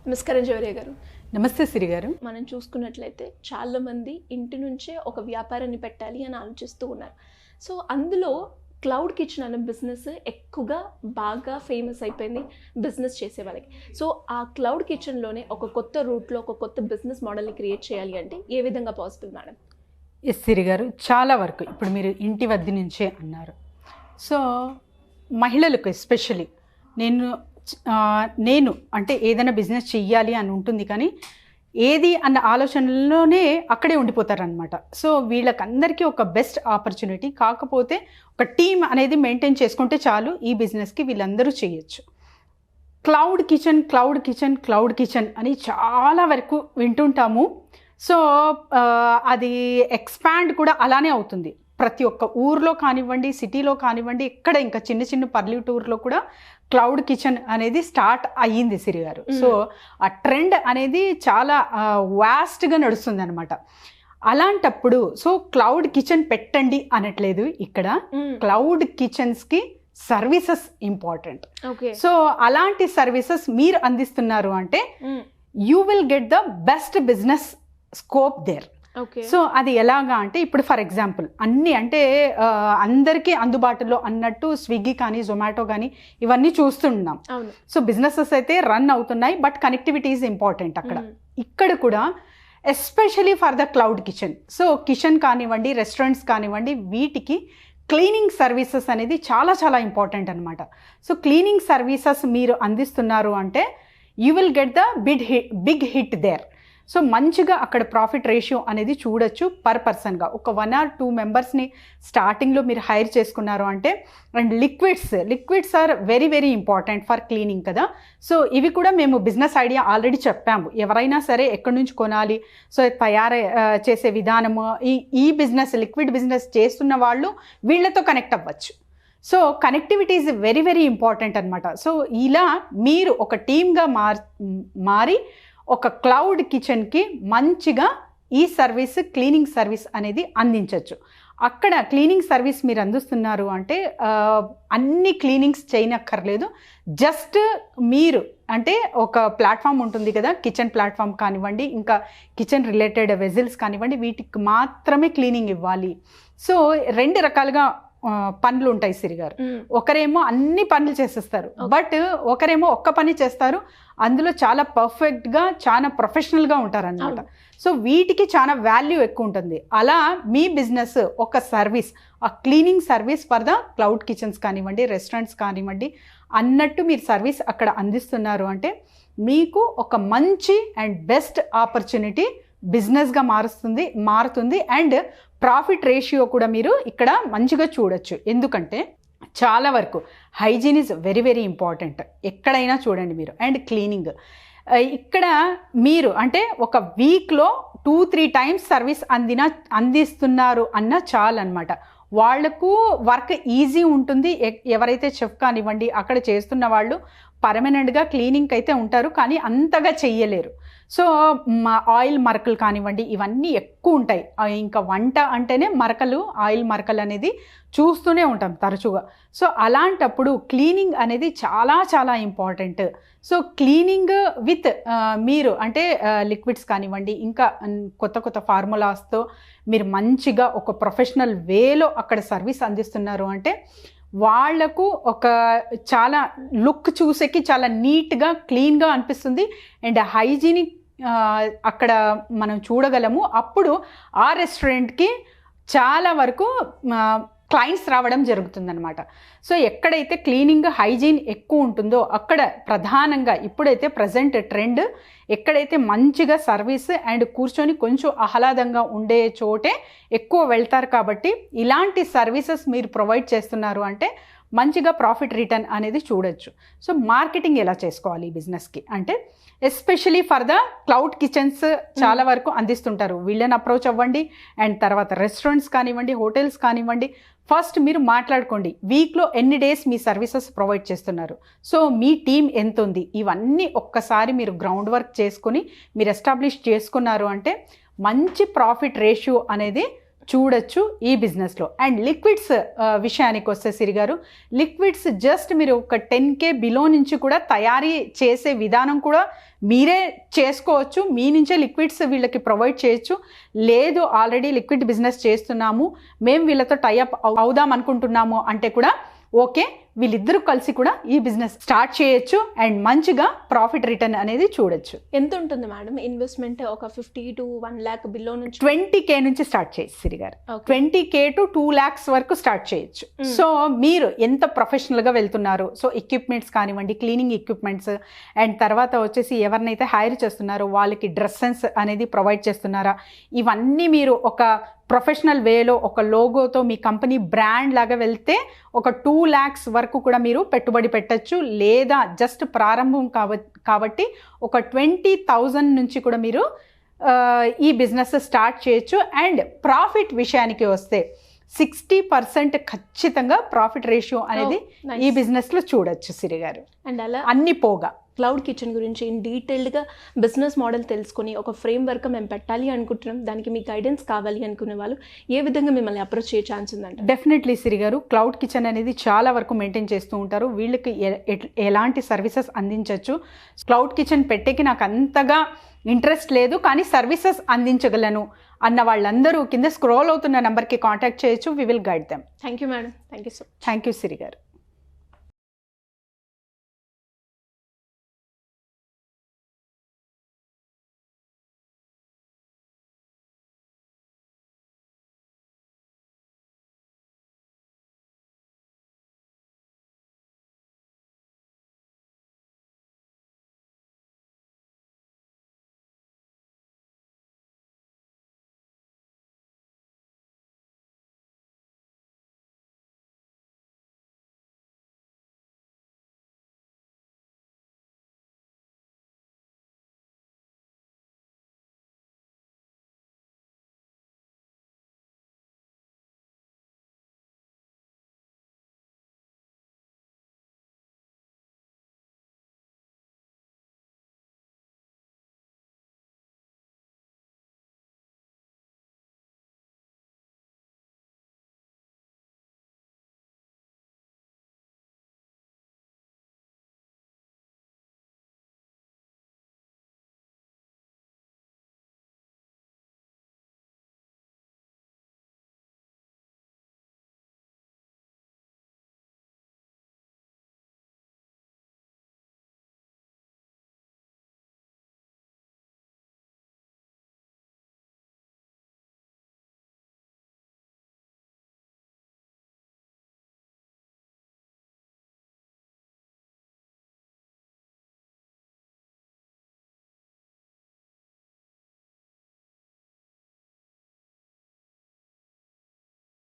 నమస్కారం జవరియా గారు. నమస్తే సిరి గారు. మనం చూసుకున్నట్లయితే చాలామంది ఇంటి నుంచే ఒక వ్యాపారాన్ని పెట్టాలి అని ఆలోచిస్తూ ఉన్నారు. సో అందులో క్లౌడ్ కిచెన్ అనే బిజినెస్ ఎక్కువగా బాగా ఫేమస్ అయిపోయింది బిజినెస్ చేసే వాళ్ళకి. సో ఆ క్లౌడ్ కిచెన్లోనే ఒక కొత్త రూట్లో ఒక కొత్త బిజినెస్ మోడల్ని క్రియేట్ చేయాలి అంటే ఏ విధంగా పాసిబుల్ మేడం? ఎస్ సిరి గారు, చాలా వరకు ఇప్పుడు మీరు ఇంటి వద్ద నుంచే అన్నారు. సో మహిళలకు ఎస్పెషలీ నేను అంటే ఏదైనా బిజినెస్ చెయ్యాలి అని ఉంటుంది, కానీ ఏది అన్న ఆలోచనలోనే అక్కడే ఉండిపోతారనమాట. సో వీళ్ళకందరికీ ఒక బెస్ట్ ఆపర్చునిటీ, కాకపోతే ఒక టీమ్ అనేది మెయింటైన్ చేసుకుంటే చాలు, ఈ బిజినెస్కి వీళ్ళందరూ చేయొచ్చు. క్లౌడ్ కిచెన్ అని చాలా వరకు వింటుంటాము. సో అది ఎక్స్పాండ్ కూడా అలానే అవుతుంది. ప్రతి ఒక్క ఊర్లో కానివ్వండి, సిటీలో కానివ్వండి, ఎక్కడ ఇంకా చిన్న చిన్న పల్లెటూరులో కూడా క్లౌడ్ కిచెన్ అనేది స్టార్ట్ అయ్యింది సిరి గారు. సో ఆ ట్రెండ్ అనేది చాలా వాస్ట్గా నడుస్తుంది అనమాట. అలాంటప్పుడు సో క్లౌడ్ కిచెన్ పెట్టండి అనట్లేదు ఇక్కడ. క్లౌడ్ కిచెన్స్కి సర్వీసెస్ ఇంపార్టెంట్. సో అలాంటి సర్వీసెస్ మీరు అందిస్తున్నారు అంటే you will get the best business scope there. సో అది ఎలాగా అంటే, ఇప్పుడు ఫర్ ఎగ్జాంపుల్ అన్నీ అంటే అందరికీ అందుబాటులో అన్నట్టు స్విగ్గీ కానీ జొమాటో కానీ ఇవన్నీ చూస్తున్నాం. సో బిజినెసెస్ అయితే రన్ అవుతున్నాయి, బట్ కనెక్టివిటీ ఈజ్ ఇంపార్టెంట్ అక్కడ. ఇక్కడ కూడా especially for the cloud kitchen. So kitchen కానివ్వండి, రెస్టారెంట్స్ కానివ్వండి, వీటికి క్లీనింగ్ సర్వీసెస్ అనేది చాలా చాలా ఇంపార్టెంట్ అనమాట. సో క్లీనింగ్ సర్వీసెస్ మీరు అందిస్తున్నారు అంటే you will get the big hit there. So మంచిగా అక్కడ ప్రాఫిట్ రేషియో అనేది చూడొచ్చు పర్ పర్సన్గా. ఒక 1 or 2 మెంబర్స్ని స్టార్టింగ్లో మీరు హైర్ చేసుకున్నారు అంటే. And liquids are very very important for cleaning కదా. సో ఇవి కూడా మేము బిజినెస్ ఐడియా ఆల్రెడీ చెప్పాము. ఎవరైనా సరే ఎక్కడి నుంచి కొనాలి, సో తయారు చేసే విధానము, ఈ బిజినెస్ లిక్విడ్ బిజినెస్ చేస్తున్న వాళ్ళు వీళ్ళతో కనెక్ట్ అవ్వచ్చు. So connectivity is very very important అనమాట. సో ఇలా మీరు ఒక టీమ్గా మారి ఒక క్లౌడ్ కిచెన్కి మంచిగా ఈ సర్వీస్, క్లీనింగ్ సర్వీస్ అనేది అందించవచ్చు. అక్కడ క్లీనింగ్ సర్వీస్ మీరు అందిస్తున్నారు అంటే అన్ని క్లీనింగ్స్ చేయనక్కర్లేదు. జస్ట్ మీరు అంటే ఒక ప్లాట్ఫామ్ ఉంటుంది కదా, కిచెన్ ప్లాట్ఫామ్ కానివ్వండి, ఇంకా కిచెన్ రిలేటెడ్ వెజిల్స్ కానివ్వండి, వీటికి మాత్రమే క్లీనింగ్ ఇవ్వాలి. సో 2 రకాలుగా పనులు ఉంటాయి సిరి గారు. ఒకరేమో అన్ని పనులు చేసేస్తారు, బట్ ఒకరేమో ఒక్క పని చేస్తారు, అందులో చాలా పర్ఫెక్ట్గా చాలా ప్రొఫెషనల్గా ఉంటారన్నమాట. సో వీటికి చాలా వాల్యూ ఎక్కువ ఉంటుంది. అలా మీ బిజినెస్ ఒక సర్వీస్, ఆ cleaning service for the cloud kitchens కానివ్వండి, రెస్టారెంట్స్ కానివ్వండి అన్నట్టు మీరు సర్వీస్ అక్కడ అందిస్తున్నారు అంటే మీకు ఒక మంచి అండ్ బెస్ట్ ఆపర్చునిటీ బిజినెస్గా మారుతుంది. అండ్ ప్రాఫిట్ రేషియో కూడా మీరు ఇక్కడ మంచిగా చూడొచ్చు. ఎందుకంటే చాలా వరకు hygiene is very very important ఎక్కడైనా చూడండి మీరు. అండ్ క్లీనింగ్ ఇక్కడ మీరు అంటే ఒక వీక్లో 2-3 టైమ్స్ సర్వీస్ అందిస్తున్నారు అన్న చాలు అనమాట. వాళ్లకు వర్క్ ఈజీ ఉంటుంది. ఎవరైతే చెఫ్ కానివ్వండి అక్కడ చేస్తున్న వాళ్ళు పర్మనెంట్గా క్లీనింగ్ అయితే ఉంటారు, కానీ అంతగా చెయ్యలేరు. సో ఆయిల్ మరకలు కానివ్వండి ఇవన్నీ ఎక్కువ ఉంటాయి. ఇంకా వంట అంటేనే మరకలు, ఆయిల్ మరకలు అనేది చూస్తూనే ఉంటాం తరచుగా. సో అలాంటప్పుడు క్లీనింగ్ అనేది చాలా చాలా ఇంపార్టెంట్. సో క్లీనింగ్ విత్ మీరు అంటే లిక్విడ్స్ కానివ్వండి, ఇంకా కొత్త ఫార్ములాస్తో మీరు మంచిగా ఒక ప్రొఫెషనల్ వేలో అక్కడ సర్వీస్ అందిస్తున్నారు అంటే వాళ్లకు ఒక చాలా లుక్ చూసేకి చాలా నీట్గా క్లీన్గా అనిపిస్తుంది. అండ్ హైజీనిక్ అక్కడ మనం చూడగలము. అప్పుడు ఆ రెస్టారెంట్కి చాలా వరకు క్లయింట్స్ రావడం జరుగుతుందన్నమాట. సో ఎక్కడైతే క్లీనింగ్, హైజీన్ ఎక్కువ ఉంటుందో అక్కడ ప్రధానంగా ఇప్పుడైతే ప్రజెంట్ ట్రెండ్ ఎక్కడైతే మంచిగా సర్వీస్ అండ్ కూర్చొని కొంచెం ఆహ్లాదంగా ఉండే చోటే ఎక్కువ వెళ్తారు. కాబట్టి ఇలాంటి సర్వీసెస్ మీరు ప్రొవైడ్ చేస్తున్నారు అంటే మంచిగా ప్రాఫిట్ రిటర్న్ అనేది చూడొచ్చు. సో మార్కెటింగ్ ఎలా చేసుకోవాలి ఈ బిజినెస్కి అంటే especially for the cloud kitchens చాలా వరకు అందిస్తుంటారు. వీళ్ళని అప్రోచ్ అవ్వండి. అండ్ తర్వాత రెస్టారెంట్స్ కానివ్వండి, హోటల్స్ కానివ్వండి, ఫస్ట్ మీరు మాట్లాడుకోండి వీక్లో ఎన్ని డేస్ మీ సర్వీసెస్ ప్రొవైడ్ చేస్తున్నారు, సో మీ టీం ఎంత ఉంది, ఇవన్నీ ఒక్కసారి మీరు గ్రౌండ్ వర్క్ చేసుకుని మీరు ఎస్టాబ్లిష్ చేసుకున్నారు అంటే మంచి ప్రాఫిట్ రేషియో అనేది చూడొచ్చు ఈ బిజినెస్లో. అండ్ లిక్విడ్స్ విషయానికి వస్తే సిరి గారు, లిక్విడ్స్ జస్ట్ మీరు ఒక 10K బిలో నుంచి కూడా తయారీ చేసే విధానం కూడా మీరే చేసుకోవచ్చు. మీ నుంచే లిక్విడ్స్ వీళ్ళకి ప్రొవైడ్ చేయొచ్చు. లేదు ఆల్రెడీ లిక్విడ్ బిజినెస్ చేస్తున్నాము, మేము వీళ్ళతో టైఅప్ అవుదాం అనుకుంటున్నాము అంటే కూడా ఓకే, వీళ్ళిద్దరూ కలిసి కూడా ఈ బిజినెస్ స్టార్ట్ చేయొచ్చు అండ్ మంచిగా ప్రాఫిట్ రిటర్న్ అనేది చూడొచ్చు. ఎంత ఉంటుంది మేడం ఇన్వెస్ట్మెంట్? ఒక 50 to 1 lakh బిలో నుంచి 20K నుంచి స్టార్ట్ చేయొచ్చు సిరి గారు. 20K to 2 lakhs వరకు స్టార్ట్ చేయొచ్చు. సో మీరు ఎంత ప్రొఫెషనల్గా వెళ్తున్నారు, సో ఎక్విప్మెంట్స్ కానివ్వండి, క్లీనింగ్ ఎక్విప్మెంట్స్, అండ్ తర్వాత వచ్చేసి ఎవరినైతే హైర్ చేస్తున్నారో వాళ్ళకి డ్రెస్ సెన్స్ అనేది ప్రొవైడ్ చేస్తున్నారా, ఇవన్నీ మీరు ఒక ప్రొఫెషనల్ వేలో ఒక లోగోతో మీ కంపెనీ బ్రాండ్ లాగా వెళ్తే ఒక 2 lakhs వరకు కూడా మీరు పెట్టుబడి పెట్టచ్చు. లేదా జస్ట్ ప్రారంభం కాబట్టి ఒక 20,000 నుంచి కూడా మీరు ఈ బిజినెస్ స్టార్ట్ చేయొచ్చు. అండ్ ప్రాఫిట్ విషయానికి వస్తే 60% ఖచ్చితంగా ప్రాఫిట్ రేషియో అనేది ఈ బిజినెస్లో చూడొచ్చు సిరి గారు. అండ్ అలా అన్ని పోగా క్లౌడ్ కిచెన్ గురించి ఇన్ డీటెయిల్డ్గా బిజినెస్ మోడల్ తెలుసుకొని ఒక ఫ్రేమ్ వర్క్ మేము పెట్టాలి అనుకుంటున్నాం, దానికి మీ గైడెన్స్ కావాలి అనుకునే వాళ్ళు ఏ విధంగా మిమ్మల్ని అప్రోచ్ చేయ ఛాన్స్ ఉందంట? డెఫినెట్లీ సిరి గారు, క్లౌడ్ కిచెన్ అనేది చాలా వరకు మెయింటైన్ చేస్తూ ఉంటారు. వీళ్ళకి ఎలాంటి సర్వీసెస్ అందించవచ్చు. క్లౌడ్ కిచెన్ పెట్టేకి నాకు అంతగా ఇంట్రెస్ట్ లేదు కానీ సర్వీసెస్ అందించగలను అన్న వాళ్ళందరూ కింద స్క్రోల్ అవుతున్న నెంబర్కి కాంటాక్ట్ చేయొచ్చు. We will guide them. Thank you madam. Thank you so. Thank you Siri గారు.